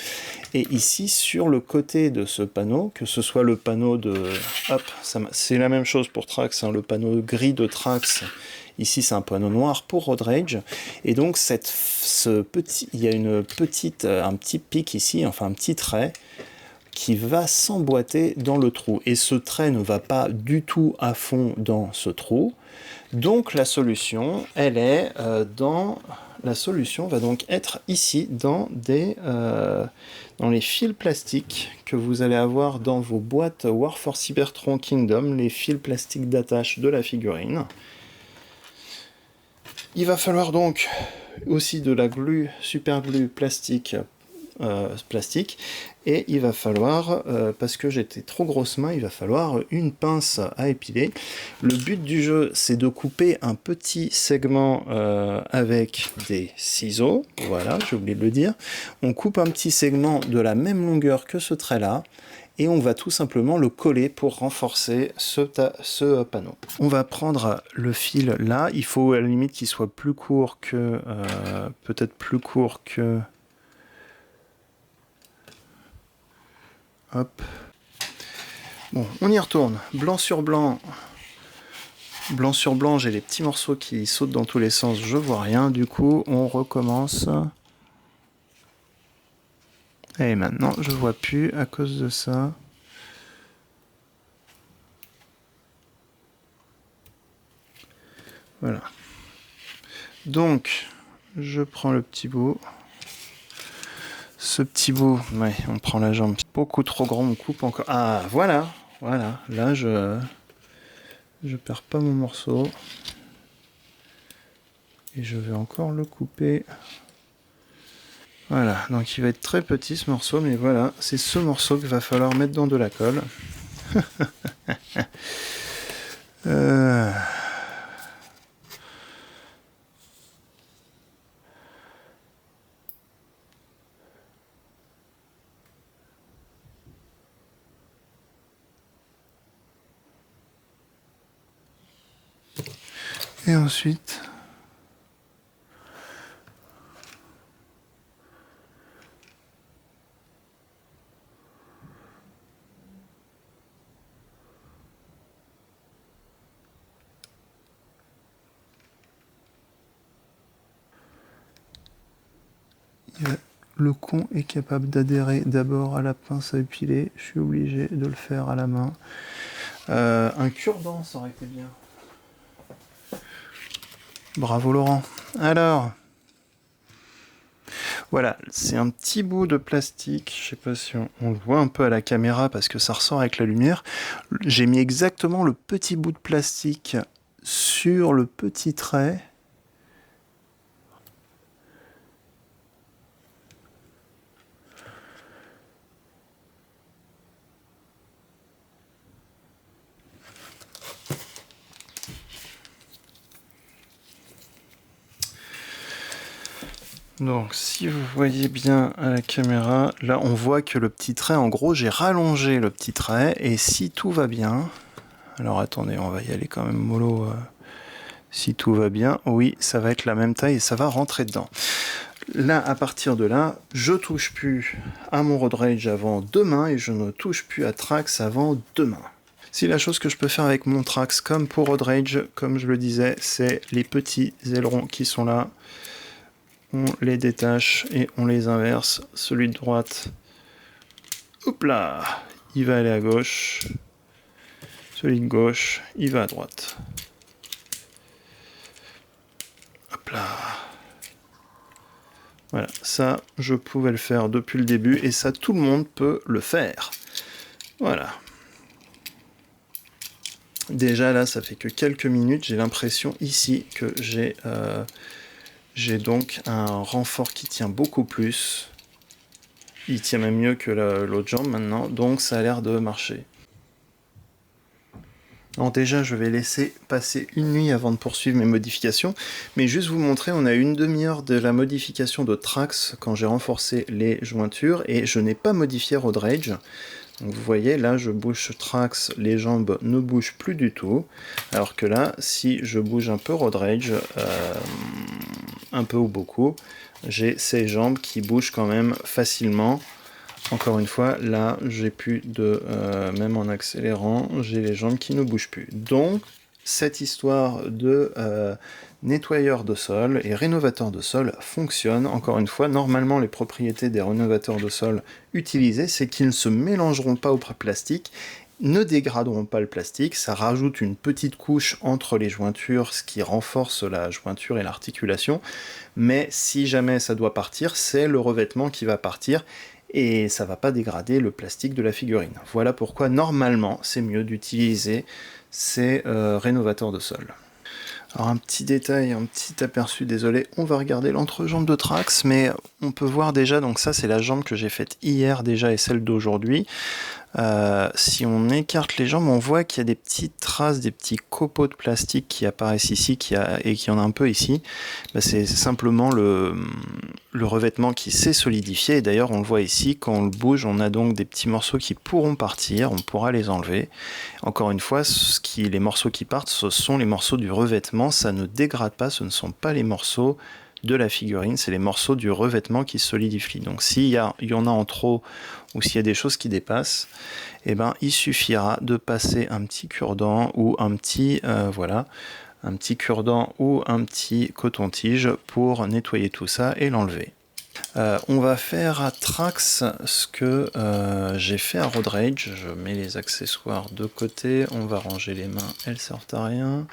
et ici sur le côté de ce panneau, que ce soit le panneau de... Hop, c'est la même chose pour Trax, hein, le panneau gris de Trax, ici c'est un panneau noir pour Road Rage, et donc il y a un petit pic ici, enfin un petit trait, qui va s'emboîter dans le trou. Et ce trait ne va pas du tout à fond dans ce trou. Donc la solution, elle est la solution va donc être ici dans les fils plastiques que vous allez avoir dans vos boîtes War for Cybertron Kingdom, les fils plastiques d'attache de la figurine. Il va falloir donc aussi de la glue, super glue plastique, et il va falloir, parce que j'étais trop grosse main, il va falloir une pince à épiler. Le but du jeu, c'est de couper un petit segment avec des ciseaux, voilà, j'ai oublié de le dire. On coupe un petit segment de la même longueur que ce trait-là, et on va tout simplement le coller pour renforcer ce panneau. On va prendre le fil là, il faut à la limite qu'il soit plus court que... peut-être plus court que... Hop. Bon, on y retourne. Blanc sur blanc. Blanc sur blanc, j'ai les petits morceaux qui sautent dans tous les sens. Je vois rien. Du coup, on recommence. Et maintenant, je vois plus à cause de ça. Voilà. Donc, je prends le petit bout. Ce petit bout, ouais, on prend la jambe beaucoup trop grand, on coupe encore. Ah, voilà, là je perds pas mon morceau. Et je vais encore le couper. Voilà, donc il va être très petit ce morceau, mais voilà, c'est ce morceau qu'il va falloir mettre dans de la colle. Et ensuite, le con est capable d'adhérer d'abord à la pince à épiler. Je suis obligé de le faire à la main. Un cure-dent, ça aurait été bien. Bravo Laurent. Alors, voilà, c'est un petit bout de plastique. Je sais pas si on le voit un peu à la caméra parce que ça ressort avec la lumière. J'ai mis exactement le petit bout de plastique sur le petit trait. Donc si vous voyez bien à la caméra, là on voit que le petit trait, en gros j'ai rallongé le petit trait, et si tout va bien, alors attendez, on va y aller quand même mollo, si tout va bien, oui ça va être la même taille et ça va rentrer dedans. Là, à partir de là, je touche plus à mon Road Rage avant demain et je ne touche plus à Trax avant demain. Si la chose que je peux faire avec mon Trax, comme pour Road Rage, comme je le disais, c'est les petits ailerons qui sont là. On les détache et on les inverse. Celui de droite, hop là, il va aller à gauche. Celui de gauche, il va à droite. Hop là. Voilà, ça, je pouvais le faire depuis le début et ça, tout le monde peut le faire. Voilà. Déjà là, ça fait que quelques minutes, j'ai l'impression ici que j'ai donc un renfort qui tient beaucoup plus. Il tient même mieux que l'autre jambe maintenant, donc ça a l'air de marcher. Alors déjà, je vais laisser passer une nuit avant de poursuivre mes modifications, mais juste vous montrer, on a une demi-heure de la modification de Trax quand j'ai renforcé les jointures, et je n'ai pas modifié Road Rage. Donc vous voyez, là je bouge Trax, les jambes ne bougent plus du tout, alors que là, si je bouge un peu Road Rage, un peu ou beaucoup, j'ai ces jambes qui bougent quand même facilement. Encore une fois, là, j'ai plus de... même en accélérant, j'ai les jambes qui ne bougent plus. Donc, cette histoire de nettoyeur de sol et rénovateur de sol fonctionne. Encore une fois, normalement, les propriétés des rénovateurs de sol utilisés, c'est qu'ils ne se mélangeront pas au plastique, ne dégraderont pas le plastique, ça rajoute une petite couche entre les jointures, ce qui renforce la jointure et l'articulation, mais si jamais ça doit partir, c'est le revêtement qui va partir, et ça va pas dégrader le plastique de la figurine. Voilà pourquoi normalement c'est mieux d'utiliser ces rénovateurs de sol. Alors un petit détail, un petit aperçu, désolé, on va regarder l'entrejambe de Trax, mais on peut voir déjà, donc ça c'est la jambe que j'ai faite hier déjà et celle d'aujourd'hui. Si on écarte les jambes, on voit qu'il y a des petites traces, des petits copeaux de plastique qui apparaissent ici, et qui en a un peu ici. Bah, c'est simplement le revêtement qui s'est solidifié, et d'ailleurs on le voit ici, quand on le bouge, on a donc des petits morceaux qui pourront partir, on pourra les enlever. Encore une fois, les morceaux qui partent, ce sont les morceaux du revêtement, ça ne dégrade pas, ce ne sont pas les morceaux de la figurine, c'est les morceaux du revêtement qui solidifient. Donc s'il y en a en trop, ou s'il y a des choses qui dépassent, eh ben, il suffira de passer un petit cure-dent ou un petit un petit cure-dent ou un petit coton-tige pour nettoyer tout ça et l'enlever. On va faire à Trax ce que j'ai fait à Road Rage. Je mets les accessoires de côté, on va ranger les mains, elles servent à rien.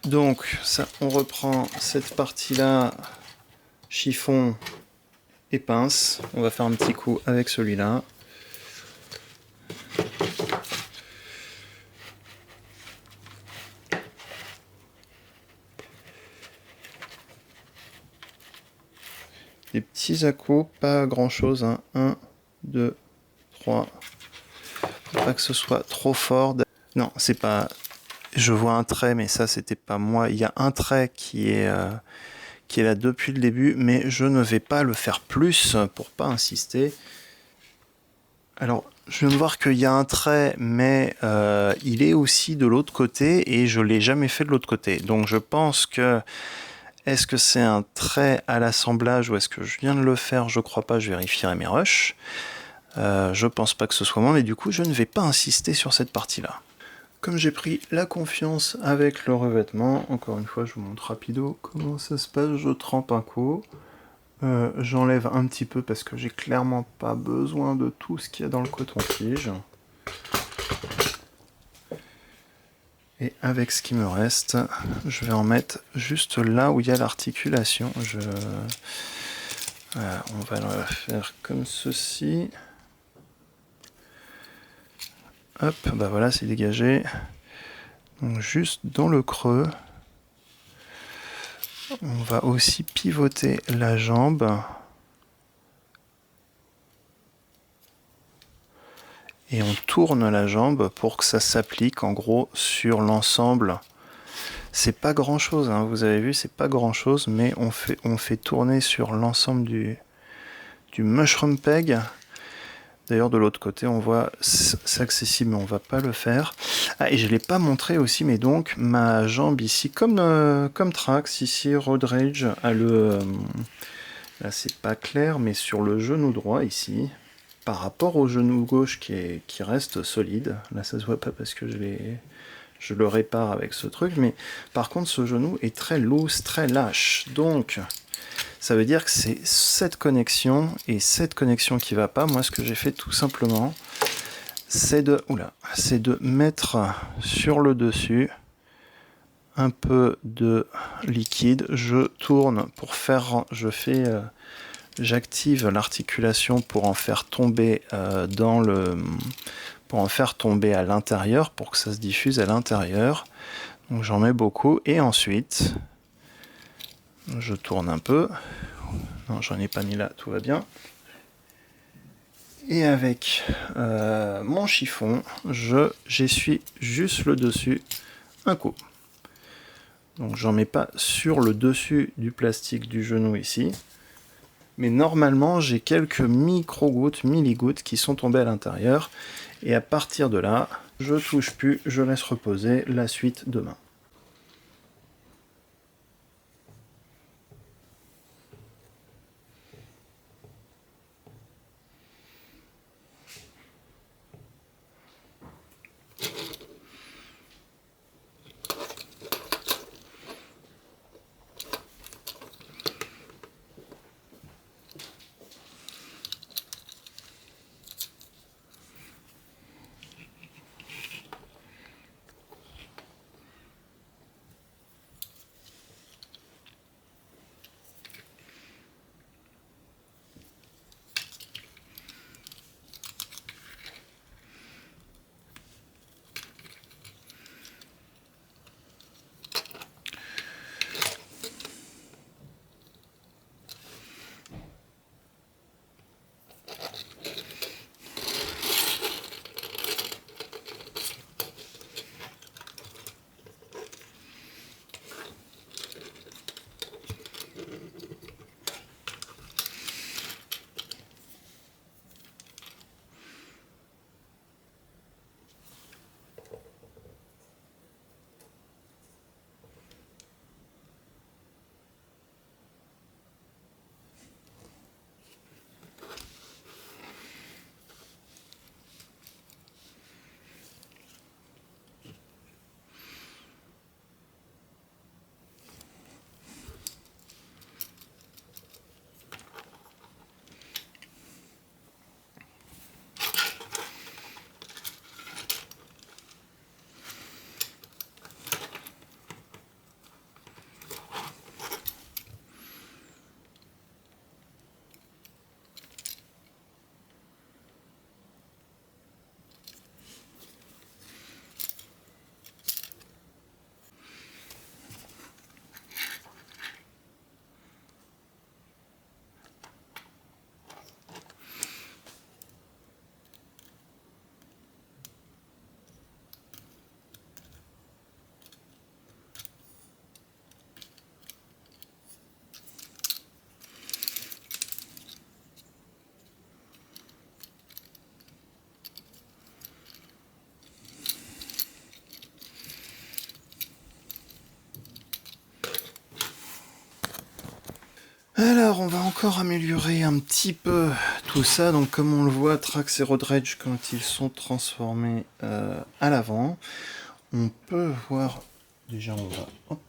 Donc ça, on reprend cette partie-là chiffon et pince. On va faire un petit coup avec celui-là. Des petits à-coups, pas grand chose. 1, 2, 3. Faut pas que ce soit trop fort. Non, c'est pas... Je vois un trait, mais ça, c'était pas moi. Il y a un trait qui est là depuis le début, mais je ne vais pas le faire plus pour pas insister. Alors, je viens de voir qu'il y a un trait, mais il est aussi de l'autre côté, et je l'ai jamais fait de l'autre côté. Donc, je pense que... Est-ce que c'est un trait à l'assemblage ou est-ce que je viens de le faire? Je crois pas, je vérifierai mes rushs. Je pense pas que ce soit moi, mais du coup, je ne vais pas insister sur cette partie-là. Comme j'ai pris la confiance avec le revêtement, encore une fois, je vous montre rapido comment ça se passe. Je trempe un coup. J'enlève un petit peu parce que j'ai clairement pas besoin de tout ce qu'il y a dans le coton-tige. Et avec ce qui me reste, je vais en mettre juste là où il y a l'articulation. Voilà, on va le faire comme ceci. Hop, bah voilà, c'est dégagé. Donc juste dans le creux, on va aussi pivoter la jambe. Et on tourne la jambe pour que ça s'applique en gros sur l'ensemble. C'est pas grand chose, hein, vous avez vu, c'est pas grand chose, mais on fait tourner sur l'ensemble du mushroom peg. D'ailleurs, de l'autre côté, on voit c'est accessible, mais on va pas le faire. Ah, et je l'ai pas montré aussi, mais donc ma jambe ici, comme Trax, ici, Road Rage a le... là, c'est pas clair, mais sur le genou droit ici, par rapport au genou gauche qui reste solide, là ça se voit pas parce que je le répare avec ce truc, mais par contre ce genou est très loose, très lâche, donc ça veut dire que c'est cette connexion et cette connexion qui va pas. Moi ce que j'ai fait tout simplement, c'est de mettre sur le dessus un peu de liquide, je tourne pour faire, j'active l'articulation pour en faire tomber pour en faire tomber à l'intérieur, pour que ça se diffuse à l'intérieur. Donc j'en mets beaucoup et ensuite je tourne un peu. Non, j'en ai pas mis là, tout va bien. Et avec mon chiffon, j'essuie juste le dessus un coup. Donc j'en mets pas sur le dessus du plastique du genou ici. Mais normalement, j'ai quelques micro-gouttes, milligouttes qui sont tombées à l'intérieur. Et à partir de là, je touche plus, je laisse reposer la suite demain. Alors, on va encore améliorer un petit peu tout ça. Donc, comme on le voit, Trax et Road Rage, quand ils sont transformés à l'avant, on peut voir... Déjà, on va... Hop.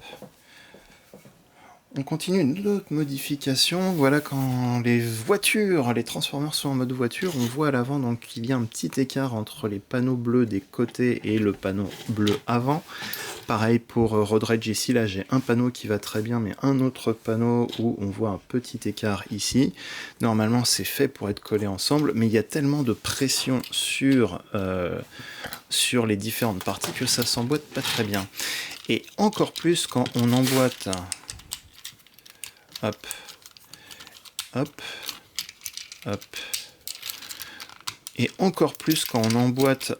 On continue d'autres modifications. Voilà, quand les voitures, les Transformers sont en mode voiture, on voit à l'avant donc qu'il y a un petit écart entre les panneaux bleus des côtés et le panneau bleu avant. Pareil pour Road Rage ici, là j'ai un panneau qui va très bien, mais un autre panneau où on voit un petit écart ici. Normalement c'est fait pour être collé ensemble, mais il y a tellement de pression sur les différentes parties que ça s'emboîte pas très bien. Et encore plus quand on emboîte... Hop, hop, hop. Et encore plus quand on emboîte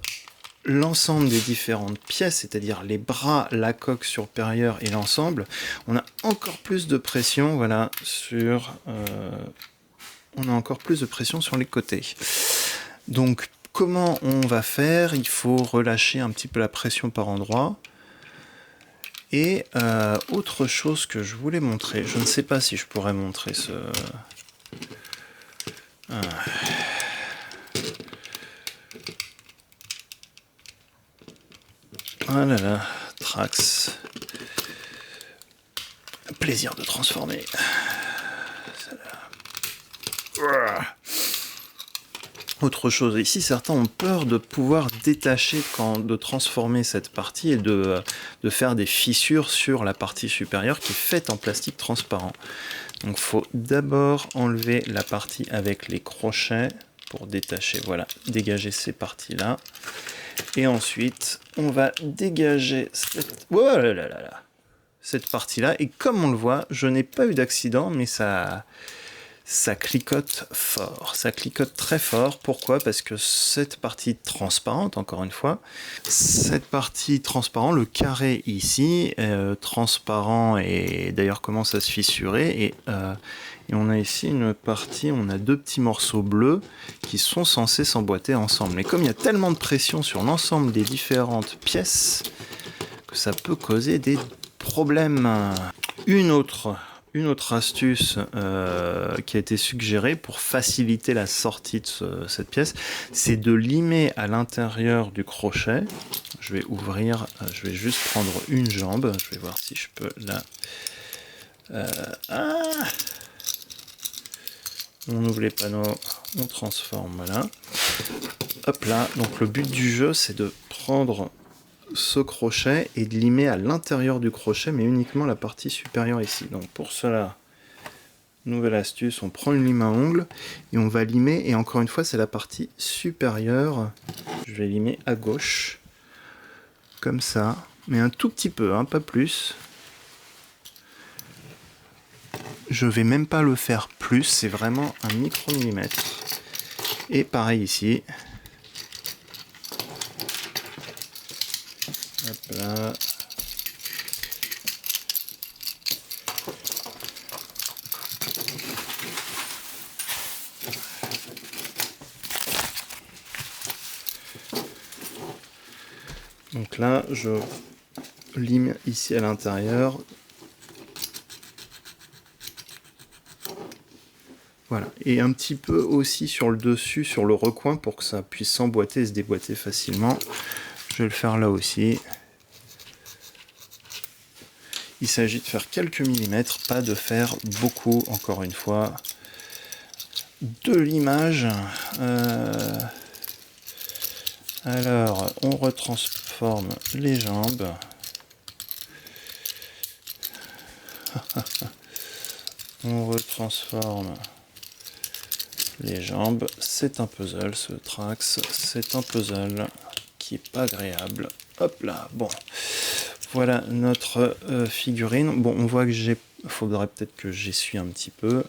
l'ensemble des différentes pièces, c'est-à-dire les bras, la coque supérieure et l'ensemble, on a encore plus de pression, voilà, sur... on a encore plus de pression sur les côtés. Donc, comment on va faire? Il faut relâcher un petit peu la pression par endroit. Et autre chose que je voulais montrer, je ne sais pas si je pourrais montrer ce... Ah là là, Trax. Plaisir de transformer. Autre chose, ici certains ont peur de pouvoir détacher, de transformer cette partie et de faire des fissures sur la partie supérieure qui est faite en plastique transparent. Donc il faut d'abord enlever la partie avec les crochets pour détacher, voilà, dégager ces parties-là. Et ensuite, on va dégager cette partie-là. Et comme on le voit, je n'ai pas eu d'accident, mais ça clicote fort. Ça clicote très fort. Pourquoi? Parce que cette partie transparente, encore une fois, cette partie transparente, le carré ici, transparent et d'ailleurs commence à se fissurer. Et on a ici une partie, on a deux petits morceaux bleus qui sont censés s'emboîter ensemble. Mais comme il y a tellement de pression sur l'ensemble des différentes pièces, que ça peut causer des problèmes. Une autre astuce qui a été suggérée pour faciliter la sortie de cette pièce, c'est de limer à l'intérieur du crochet. Je vais ouvrir, je vais juste prendre une jambe, je vais voir si je peux la... On ouvre les panneaux, on transforme, voilà. Hop là, donc le but du jeu c'est de prendre ce crochet et de limer à l'intérieur du crochet, mais uniquement la partie supérieure ici. Donc pour cela, nouvelle astuce, on prend une lime à ongles et on va limer, et encore une fois c'est la partie supérieure, je vais limer à gauche, comme ça, mais un tout petit peu, hein, pas plus. Je vais même pas le faire plus, c'est vraiment un micro-millimètre. Et pareil ici. Hop là. Donc là, je lime ici à l'intérieur. Voilà, et un petit peu aussi sur le dessus, sur le recoin, pour que ça puisse s'emboîter et se déboîter facilement. Je vais le faire là aussi. Il s'agit de faire quelques millimètres, pas de faire beaucoup, encore une fois, de l'image. Alors, on retransforme les jambes. On retransforme les jambes. C'est un puzzle, ce Trax. C'est un puzzle qui est pas agréable. Hop là, bon. Voilà notre figurine. Bon, on voit que faudrait peut-être que j'essuie un petit peu.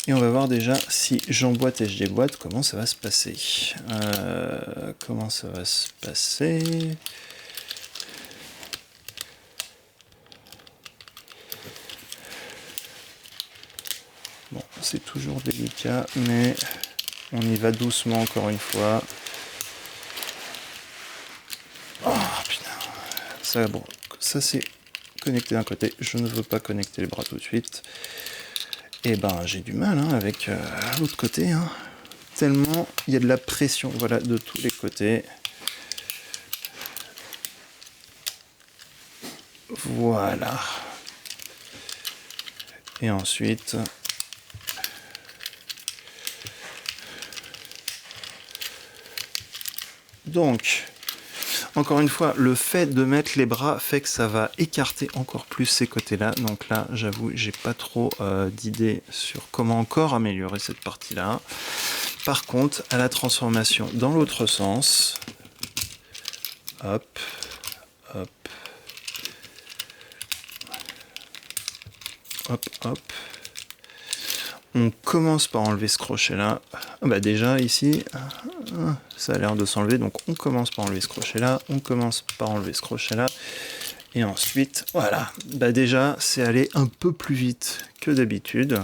Et on va voir déjà si j'emboîte et je déboîte, comment ça va se passer. Comment ça va se passer? Bon, c'est toujours délicat, mais on y va doucement encore une fois. Oh putain, ça, bon, ça c'est connecté d'un côté, je ne veux pas connecter les bras tout de suite. Et ben j'ai du mal hein, avec l'autre côté, hein. Tellement il y a de la pression, voilà, de tous les côtés. Voilà. Et ensuite, donc, encore une fois, le fait de mettre les bras fait que ça va écarter encore plus ces côtés-là. Donc là, j'avoue, j'ai pas trop d'idées sur comment encore améliorer cette partie-là. Par contre, à la transformation dans l'autre sens, hop, hop, hop, hop. On commence par enlever ce crochet-là. Bah déjà, ici, ça a l'air de s'enlever. Donc, on commence par enlever ce crochet-là. On commence par enlever ce crochet-là. Et ensuite, voilà. Bah déjà, c'est aller un peu plus vite que d'habitude.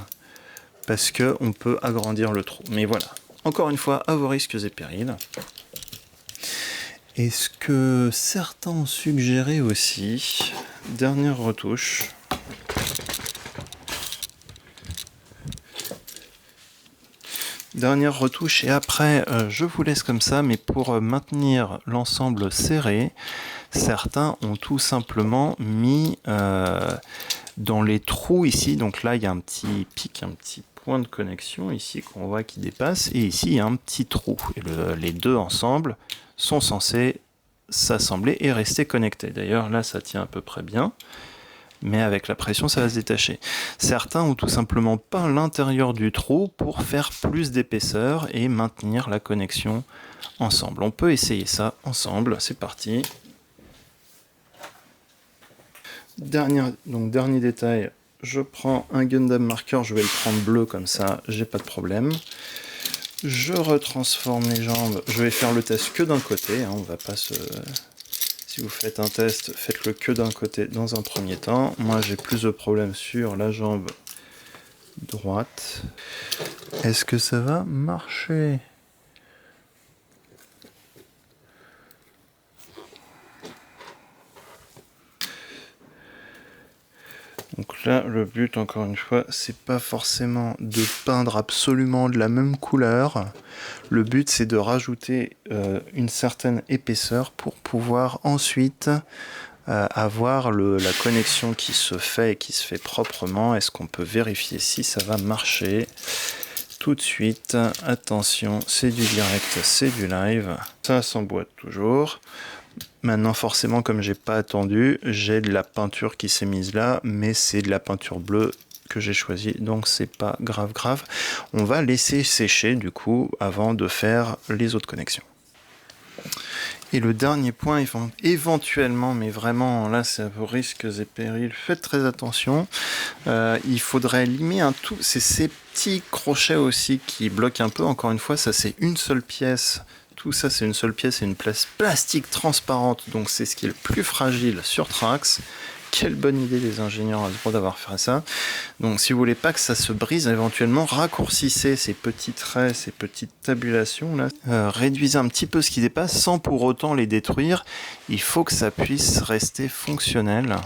Parce qu'on peut agrandir le trou. Mais voilà. Encore une fois, à vos risques et périls. Et ce que certains ont suggéré aussi, dernière retouche. Dernière retouche et après je vous laisse comme ça, mais pour maintenir l'ensemble serré, certains ont tout simplement mis dans les trous ici, donc là il y a un petit pic, un petit point de connexion ici qu'on voit qui dépasse, et ici il y a un petit trou, et les deux ensemble sont censés s'assembler et rester connectés. D'ailleurs là ça tient à peu près bien, mais avec la pression ça va se détacher. Certains ont tout simplement peint l'intérieur du trou pour faire plus d'épaisseur et maintenir la connexion ensemble. On peut essayer ça ensemble, c'est parti. Dernier détail, je prends un Gundam marker, je vais le prendre bleu comme ça, j'ai pas de problème. Je retransforme les jambes, je vais faire le test que d'un côté, hein, on va pas se... Si vous faites un test, faites-le que d'un côté dans un premier temps. Moi, j'ai plus de problèmes sur la jambe droite. Est-ce que ça va marcher ? Donc là, le but, encore une fois, c'est pas forcément de peindre absolument de la même couleur. Le but, c'est de rajouter une certaine épaisseur pour pouvoir ensuite avoir la connexion qui se fait et qui se fait proprement. Est-ce qu'on peut vérifier si ça va marcher ? Tout de suite, attention, c'est du direct, c'est du live. Ça s'emboîte toujours. Maintenant, forcément, comme j'ai pas attendu, j'ai de la peinture qui s'est mise là, mais c'est de la peinture bleue que j'ai choisie, donc c'est pas grave. On va laisser sécher du coup avant de faire les autres connexions. Et le dernier point, éventuellement, mais vraiment là c'est à vos risques et périls, faites très attention. Il faudrait limer c'est ces petits crochets aussi qui bloquent un peu. Encore une fois, ça c'est une seule pièce. Tout ça, c'est une seule pièce et une place plastique transparente, donc c'est ce qui est le plus fragile sur Trax. Quelle bonne idée les ingénieurs Hasbro d'avoir fait ça. Donc si vous voulez pas que ça se brise, éventuellement raccourcissez ces petits traits, ces petites tabulations là. Réduisez un petit peu ce qui dépasse sans pour autant les détruire. Il faut que ça puisse rester fonctionnel.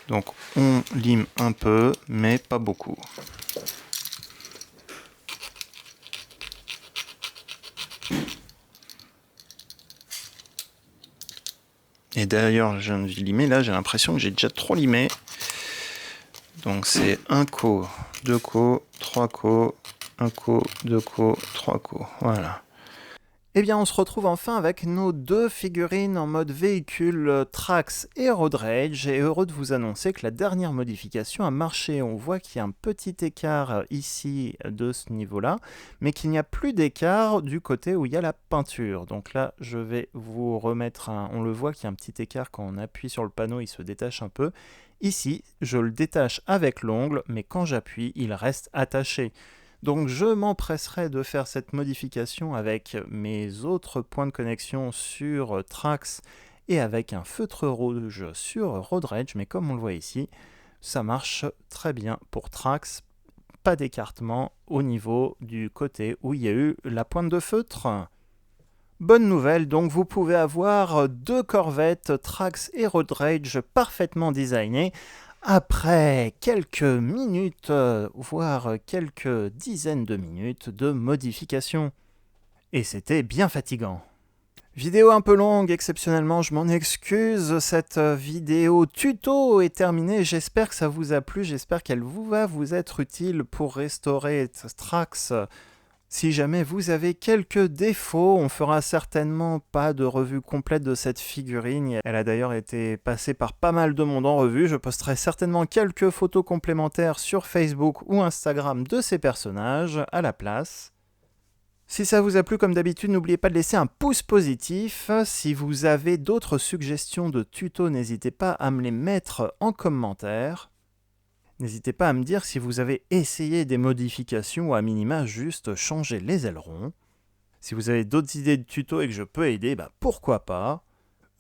Donc on lime un peu, mais pas beaucoup. Et d'ailleurs, je viens de limer, là j'ai l'impression que j'ai déjà trop limé. Donc c'est un co, deux co, trois co, un co, deux co, trois co, voilà. Eh bien, on se retrouve enfin avec nos deux figurines en mode véhicule Trax et Road Rage, et heureux de vous annoncer que la dernière modification a marché. On voit qu'il y a un petit écart ici de ce niveau-là, mais qu'il n'y a plus d'écart du côté où il y a la peinture. Donc là, je vais vous remettre on le voit qu'il y a un petit écart quand on appuie sur le panneau, il se détache un peu. Ici, je le détache avec l'ongle, mais quand j'appuie, il reste attaché. Donc je m'empresserai de faire cette modification avec mes autres points de connexion sur Trax et avec un feutre rouge sur Road Rage, mais comme on le voit ici, ça marche très bien pour Trax, pas d'écartement au niveau du côté où il y a eu la pointe de feutre. Bonne nouvelle, donc vous pouvez avoir 2 corvettes Trax et Road Rage parfaitement designées après quelques minutes, voire quelques dizaines de minutes de modification. Et c'était bien fatigant. Vidéo un peu longue, exceptionnellement, je m'en excuse. Cette vidéo tuto est terminée. J'espère que ça vous a plu. J'espère qu'elle va vous être utile pour restaurer Trax. Si jamais vous avez quelques défauts, on fera certainement pas de revue complète de cette figurine. Elle a d'ailleurs été passée par pas mal de monde en revue. Je posterai certainement quelques photos complémentaires sur Facebook ou Instagram de ces personnages à la place. Si ça vous a plu, comme d'habitude, n'oubliez pas de laisser un pouce positif. Si vous avez d'autres suggestions de tutos, n'hésitez pas à me les mettre en commentaire. N'hésitez pas à me dire si vous avez essayé des modifications ou à minima juste changer les ailerons. Si vous avez d'autres idées de tutos et que je peux aider, pourquoi pas.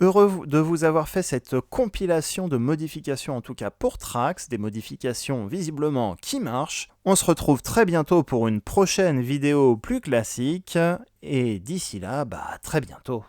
Heureux de vous avoir fait cette compilation de modifications, en tout cas pour Trax, des modifications visiblement qui marchent. On se retrouve très bientôt pour une prochaine vidéo plus classique, et d'ici là, très bientôt.